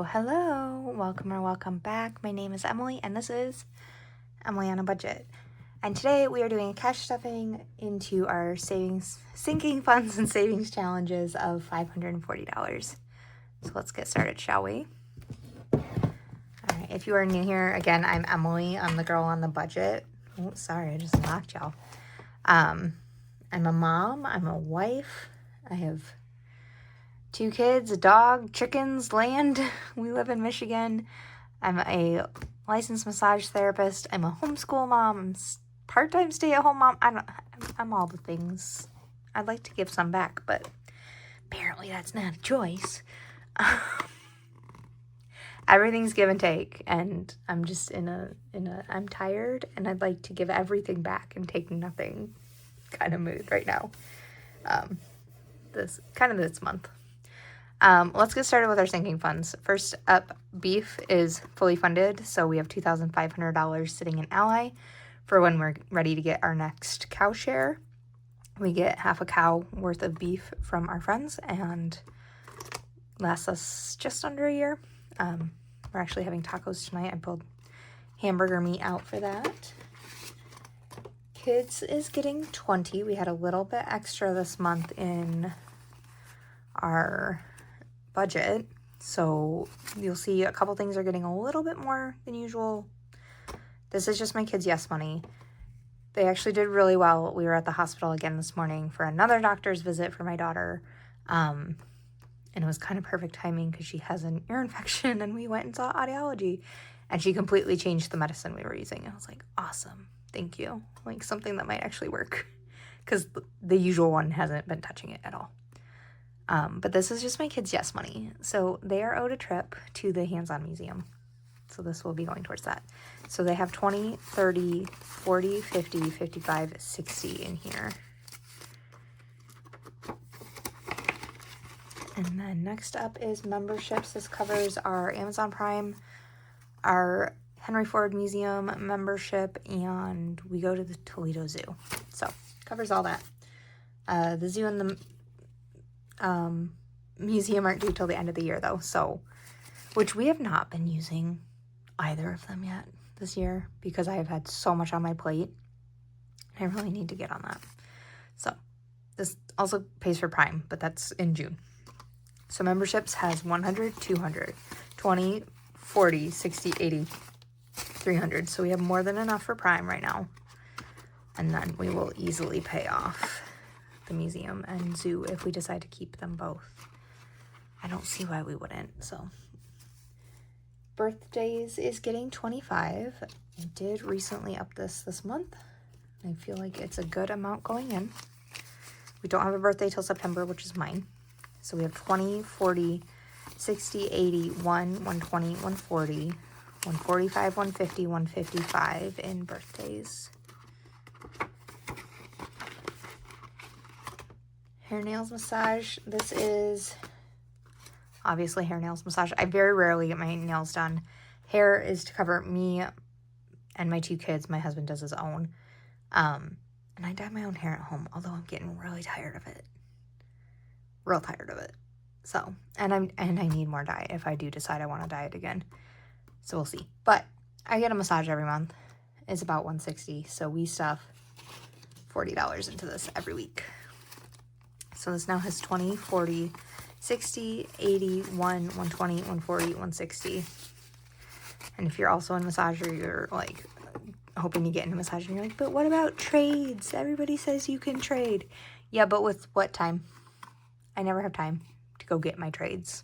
Hello, welcome back. My name is Emily, and this is Emily on a Budget. And today we are doing a cash stuffing into our sinking funds and savings challenges of $540. So let's get started, shall we? All right, if you are new here, again, I'm Emily. I'm the girl on the budget. Oh, sorry, I just knocked y'all. I'm a mom. I'm a wife. I have 2 kids, a dog, chickens, land. We live in Michigan. I'm a licensed massage therapist. I'm a homeschool mom. I'm part-time stay-at-home mom. I'm all the things. I'd like to give some back, but apparently that's not a choice. Everything's give and take, and I'm just I'm tired, and I'd like to give everything back and take nothing kind of mood right now. This month. Let's get started with our sinking funds. First up, beef is fully funded, so we have $2,500 sitting in Ally for when we're ready to get our next cow share. We get half a cow worth of beef from our friends and lasts us just under a year. We're actually having tacos tonight. I pulled hamburger meat out for that. Kids is getting 20. We had a little bit extra this month in our budget, so you'll see a couple things are getting a little bit more than usual. This is just my kids' yes money. They actually did really well. We were at the hospital again this morning for another doctor's visit for my daughter, and it was kind of perfect timing because she has an ear infection, and we went and saw audiology, and she completely changed the medicine we were using. I was like, awesome, thank you. Like something that might actually work, because the usual one hasn't been touching it at all. But this is just my kids' yes money. So they are owed a trip to the Hands-On Museum. So this will be going towards that. So they have 20, 30, 40, 50, 55, 60 in here. And then next up is memberships. This covers our Amazon Prime, our Henry Ford Museum membership, and we go to the Toledo Zoo. So covers all that. The zoo and the museum aren't due till the end of the year though, so which we have not been using either of them yet this year because I have had so much on my plate. I really need to get on that. So this also pays for Prime, but that's in June. So memberships has 100, 200, 20, 40, 60, 80, 300. So we have more than enough for Prime right now. And then we will easily pay off the museum and zoo if we decide to keep them both. I don't see why we wouldn't. So birthdays is getting 25. I did recently up this month. I feel like it's a good amount going in. We don't have a birthday till September, which is mine. So we have 20, 40, 60, 80, 1, 120, 140, 145, 150, 155 in birthdays. Hair, nails, massage. This is obviously hair, nails, massage. I very rarely get my nails done. Hair is to cover me and my 2 kids. My husband does his own. And I dye my own hair at home, although I'm getting really tired of it. Real tired of it. So, and I need more dye if I do decide I want to dye it again. So we'll see. But I get a massage every month. It's about $160. So we stuff $40 into this every week. So this now has 20, 40, 60, 80, 1, 120, 140, 160. And if you're also in massage or you're like hoping to get into massage and you're like, but what about trades? Everybody says you can trade. Yeah, but with what time? I never have time to go get my trades.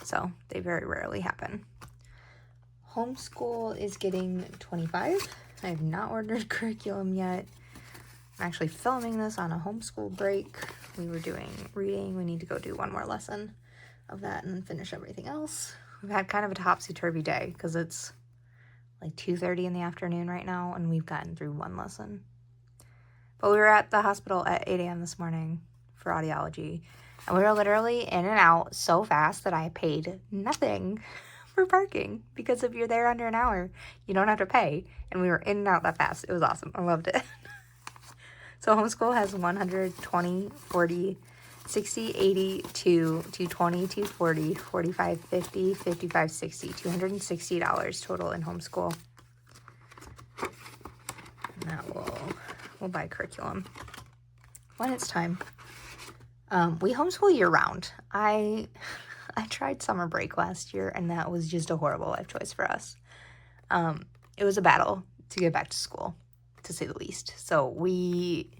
So they very rarely happen. Homeschool is getting 25. I have not ordered curriculum yet. I'm actually filming this on a homeschool break. We were doing reading. We need to go do one more lesson of that and then finish everything else. We've had kind of a topsy-turvy day because it's like 2:30 in the afternoon right now and we've gotten through one lesson. But we were at the hospital at 8 a.m. this morning for audiology and we were literally in and out so fast that I paid nothing for parking because if you're there under an hour, you don't have to pay. And we were in and out that fast. It was awesome. I loved it. So homeschool has 120, 40, 60, 80, 2, 220, 240, 45, 50, 55, 60, $260 total in homeschool. And that we'll buy curriculum when it's time. We homeschool year round. I tried summer break last year, and that was just a horrible life choice for us. It was a battle to get back to school, to say the least. So we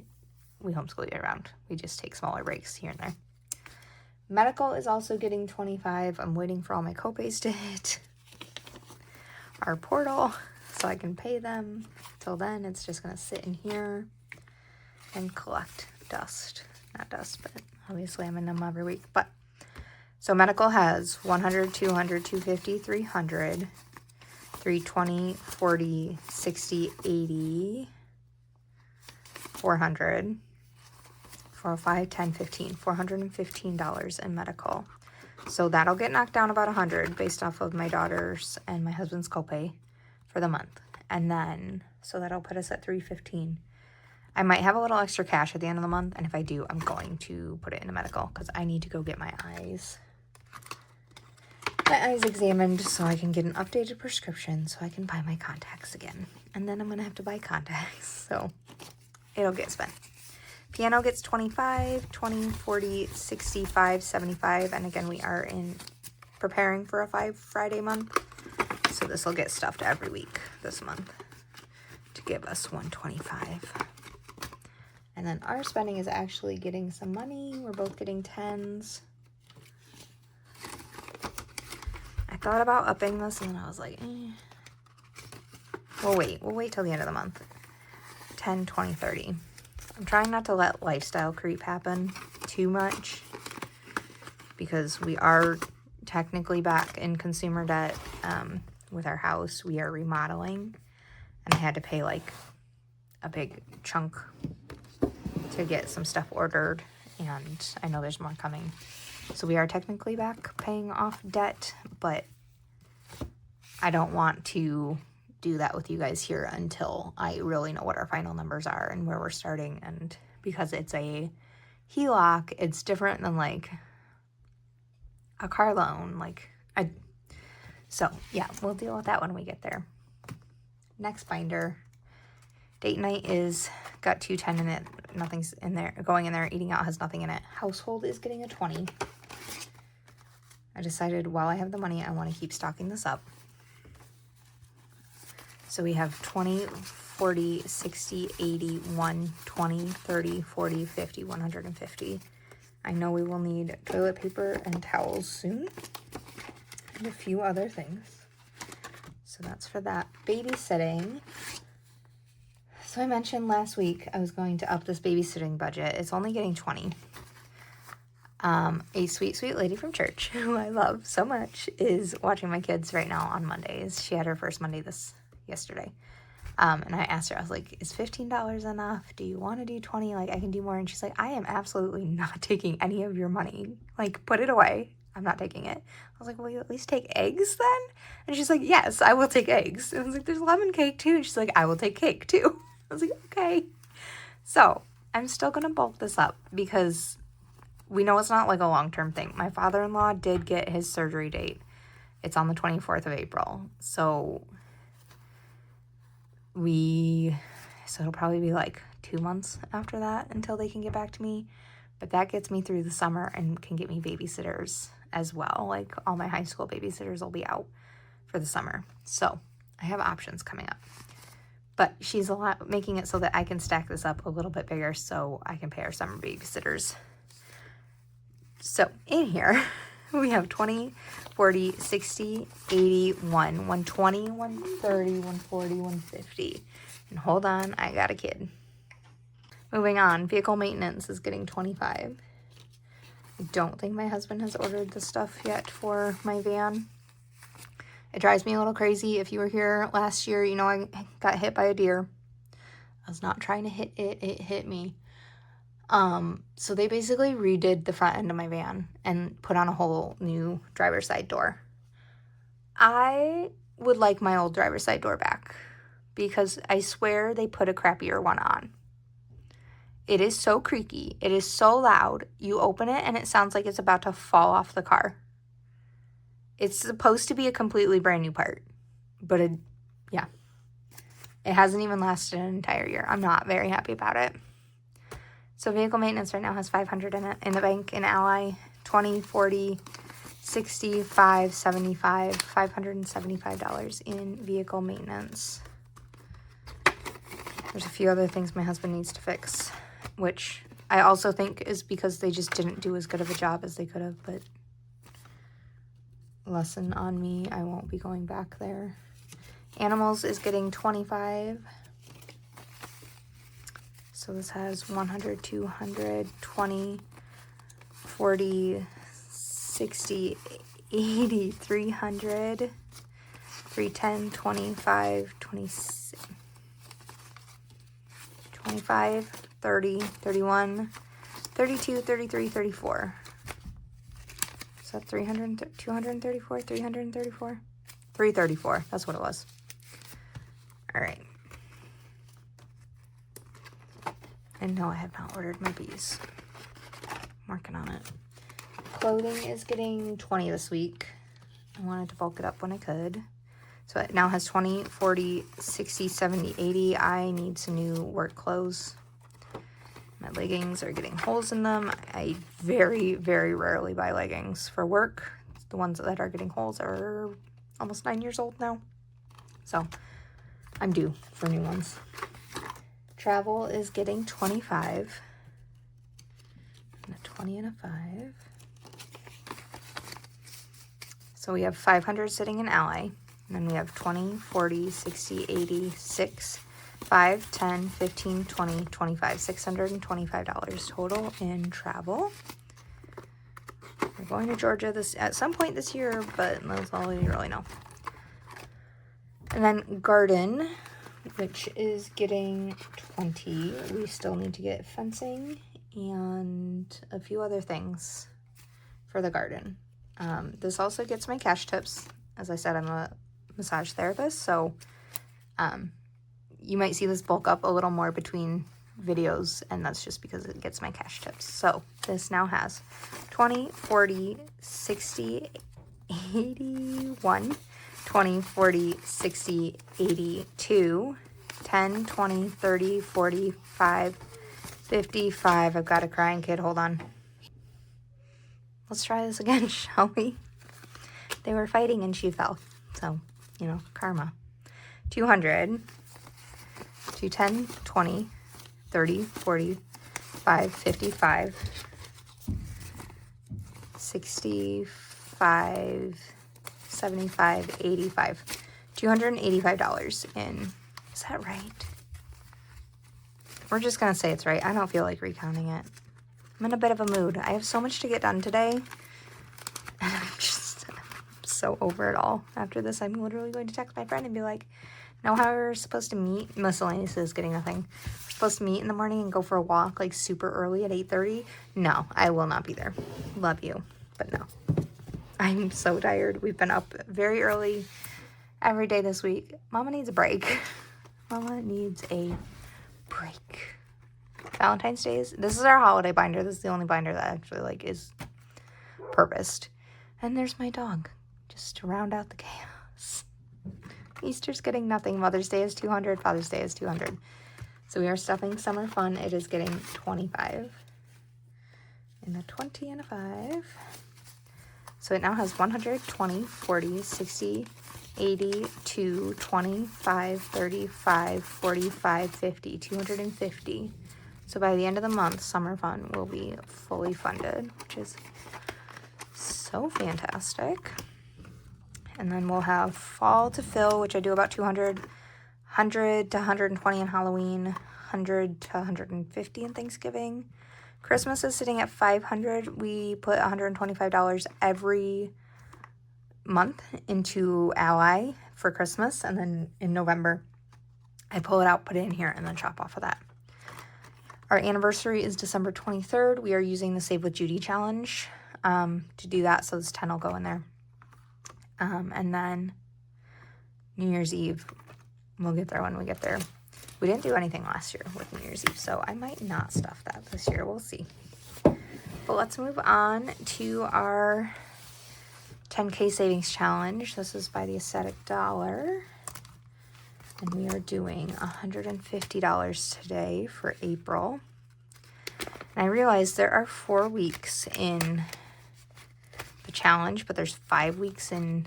homeschool year round. We just take smaller breaks here and there. Medical is also getting $25. I'm waiting for all my copays to hit our portal so I can pay them. Till then, it's just going to sit in here and collect dust. Not dust, but obviously I'm in them every week. But so medical has 100, 200, 250, 300, 320, 40, 60, 80, 400, 405, 10, 15, $415 in medical. So that'll get knocked down about 100 based off of my daughter's and my husband's copay for the month. And then, so that'll put us at 315. I might have a little extra cash at the end of the month, and if I do, I'm going to put it into medical because I need to go get my eyes examined so I can get an updated prescription so I can buy my contacts again. And then I'm going to have to buy contacts, so it'll get spent. Piano gets 25, 20, 40, 65, 75, and again, we are preparing for a 5 Friday month, so this will get stuffed every week this month to give us 125. And then our spending is actually getting some money. We're both getting 10s. I thought about upping this, and then I was like, We'll wait till the end of the month. 10, 20, 30. I'm trying not to let lifestyle creep happen too much because we are technically back in consumer debt with our house. We are remodeling, and I had to pay like a big chunk to get some stuff ordered, and I know there's more coming. So we are technically back paying off debt, but I don't want to do that with you guys here until I really know what our final numbers are and where we're starting. And because it's a HELOC, it's different than like a car loan. So yeah, we'll deal with that when we get there. Next binder. Date night is got 210 in it. Nothing's in there. Going in there, eating out has nothing in it. Household is getting a 20. I decided while I have the money, I want to keep stocking this up. So we have 20, 40, 60, 80, 1, 20, 30, 40, 50, 150. I know we will need toilet paper and towels soon. And a few other things. So that's for that. Babysitting. So I mentioned last week I was going to up this babysitting budget. It's only getting 20. A sweet, sweet lady from church, who I love so much, is watching my kids right now on Mondays. She had her first Monday yesterday. And I asked her, I was like, is $15 enough? Do you want to do 20? Like, I can do more. And she's like, I am absolutely not taking any of your money. Like, put it away. I'm not taking it. I was like, will you at least take eggs then? And she's like, yes, I will take eggs. And I was like, there's lemon cake too. And she's like, I will take cake too. I was like, okay. So I'm still going to bulk this up because we know it's not like a long-term thing. My father-in-law did get his surgery date. It's on the 24th of April. So it'll probably be like 2 months after that until they can get back to me. But that gets me through the summer and can get me babysitters as well. Like all my high school babysitters will be out for the summer. So I have options coming up. But she's making it so that I can stack this up a little bit bigger so I can pay our summer babysitters. So in here, we have 20, 40, 60, 80, 120, 130, 140, 150. And hold on, I got a kid. Moving on, vehicle maintenance is getting 25. I don't think my husband has ordered the stuff yet for my van. It drives me a little crazy. If you were here last year, you know I got hit by a deer. I was not trying to hit it, it hit me. So they basically redid the front end of my van and put on a whole new driver's side door. I would like my old driver's side door back because I swear they put a crappier one on. It is so creaky. It is so loud. You open it and it sounds like it's about to fall off the car. It's supposed to be a completely brand new part, but it hasn't even lasted an entire year. I'm not very happy about it. So vehicle maintenance right now has $500 in it in the bank in Ally. 20, 40, 65, 75, $575 in vehicle maintenance. There's a few other things my husband needs to fix, which I also think is because they just didn't do as good of a job as they could have, but lesson on me, I won't be going back there. Animals is getting 25. So this has 100, 200, 20, 40, 60, 80, 300, 310, 25, 26, 25, 30, 31, 32, 33, 34. So 300, 234, 334, 334. That's what it was. All right. And no, I have not ordered my bees. I'm working on it. Clothing is getting 20 this week. I wanted to bulk it up when I could. So it now has 20, 40, 60, 70, 80. I need some new work clothes. My leggings are getting holes in them. I very, very rarely buy leggings for work. The ones that are getting holes are almost 9 years old now. So I'm due for new ones. Travel is getting 25. And a 20 and a 5. So we have 500 sitting in Ally. And then we have 20, 40, 60, 80, 6, 5, 10, 15, 20, 25. $625 total in travel. We're going to Georgia at some point this year, but that's all we really know. And then garden, which is getting 20. We still need to get fencing and a few other things for the garden. This also gets my cash tips. As I said, I'm a massage therapist, so you might see this bulk up a little more between videos, and that's just because it gets my cash tips. So this now has 20, 40, 60, 81, 20, 40, 60, 82, 10, 20, 30, 45, 55. I've got a crying kid. Hold on. Let's try this again, shall we? They were fighting and she fell. So, you know, karma. 200, 210, 20, 30, 40, 55, 65, 75, 85. $285 in. Is that right? We're just going to say it's right. I don't feel like recounting it. I'm in a bit of a mood. I have so much to get done today. And I'm so over it all. After this, I'm literally going to text my friend and be like, know how we're supposed to meet? Miscellaneous is getting nothing. We're supposed to meet in the morning and go for a walk like super early at 8:30. No, I will not be there. Love you, but no. I'm so tired. We've been up very early every day this week. Mama needs a break. Mama needs a break. Valentine's Day this is our holiday binder. This is the only binder that actually like is purposed. And there's my dog, just to round out the chaos. Easter's getting nothing. Mother's Day is 200. Father's Day is 200. So we are stuffing summer fun. It is getting 25. And a 20 and a 5. So it now has 100, 20, 40, 60, 80, 2, 25, 35, 45, 50, 250. So by the end of the month, summer fun will be fully funded, which is so fantastic. And then we'll have fall to fill, which I do about 200, 100 to 120 in Halloween, 100 to 150 in Thanksgiving. Christmas is sitting at 500. We put $125 every month into Ally for Christmas, and then in November, I pull it out, put it in here, and then chop off of that. Our anniversary is December 23rd. We are using the Save with Judy challenge to do that, so this 10 will go in there. And then New Year's Eve, we'll get there when we get there. We didn't do anything last year with New Year's Eve, so I might not stuff that this year. We'll see. But let's move on to our 10K savings challenge. This is by the Aesthetic Dollar. And we are doing $150 today for April. And I realized there are 4 weeks in the challenge, but there's 5 weeks in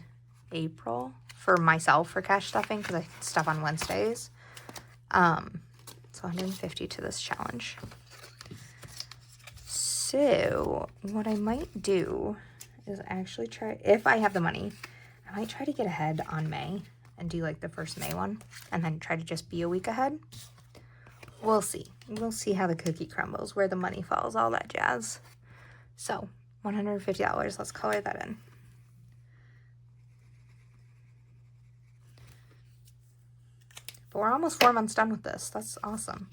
April for myself for cash stuffing because I stuff on Wednesdays. So 150 to this challenge. So what I might do is actually try, if I have the money, I might try to get ahead on May and do like the first May one and then try to just be a week ahead. We'll see. We'll see how the cookie crumbles, where the money falls, all that jazz. So $150, let's color that in. But we're almost 4 months done with this. That's awesome.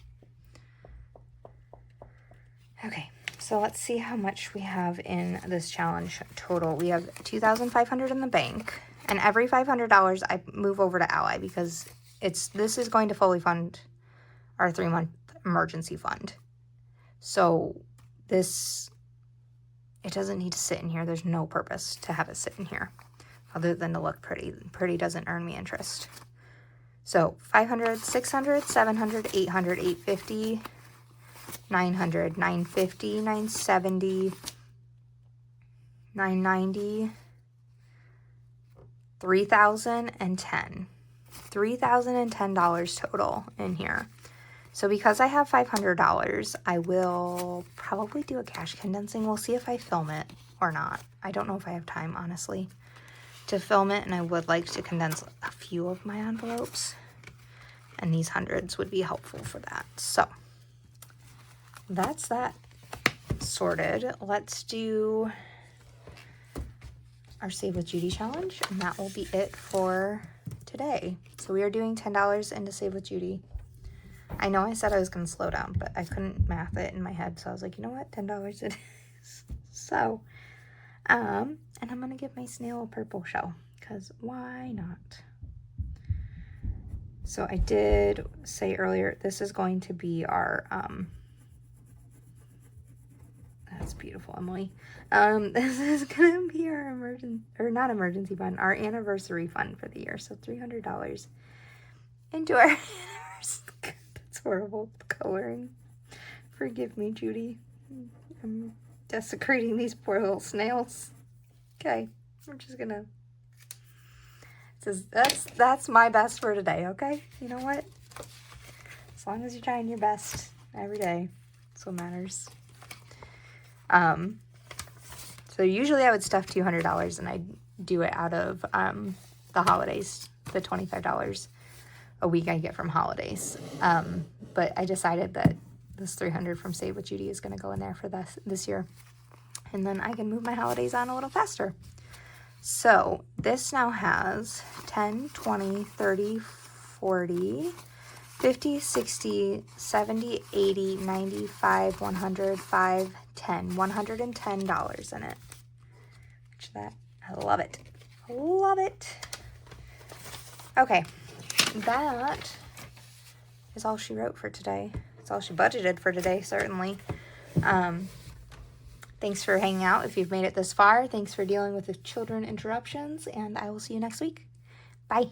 Okay, so let's see how much we have in this challenge total. We have $2,500 in the bank, and every $500 I move over to Ally because this is going to fully fund our 3-month emergency fund. So it doesn't need to sit in here. There's no purpose to have it sit in here other than to look pretty. Pretty doesn't earn me interest. So 500, 600, 700, 800, 850, 900, 950, 970, 990, 3,010. $3,010 total in here. So because I have $500, I will probably do a cash condensing. We'll see if I film it or not. I don't know if I have time, honestly, to film it, and I would like to condense a few of my envelopes, and these hundreds would be helpful for that. So that's that sorted. Let's do our Save with Judy challenge, and that will be it for today. So we are doing $10 into Save with Judy. I know I said I was going to slow down, but I couldn't math it in my head, so I was like, you know what, $10 it is. So, and I'm going to give my snail a purple shell, because why not? So I did say earlier, this is going to be our, that's beautiful, Emily. This is going to be our not emergency fund, our anniversary fund for the year. So $300 into our anniversary. That's horrible coloring. Forgive me, Judy. I'm desecrating these poor little snails. Okay, we're just gonna. That's my best for today. Okay, you know what? As long as you're trying your best every day, that's what matters. So usually I would stuff $200, and I do it out of the holidays, the $25 a week I get from holidays. But I decided that this $300 from Save with Judy is going to go in there for this year. And then I can move my holidays on a little faster. So this now has 10, 20, 30, 40, 50, 60, 70, 80, 95, 100, 5, 10, $110 in it. Which I love it. Love it. Okay. That is all she wrote for today. It's all she budgeted for today, certainly. Thanks for hanging out if you've made it this far. Thanks for dealing with the children interruptions, and I will see you next week. Bye.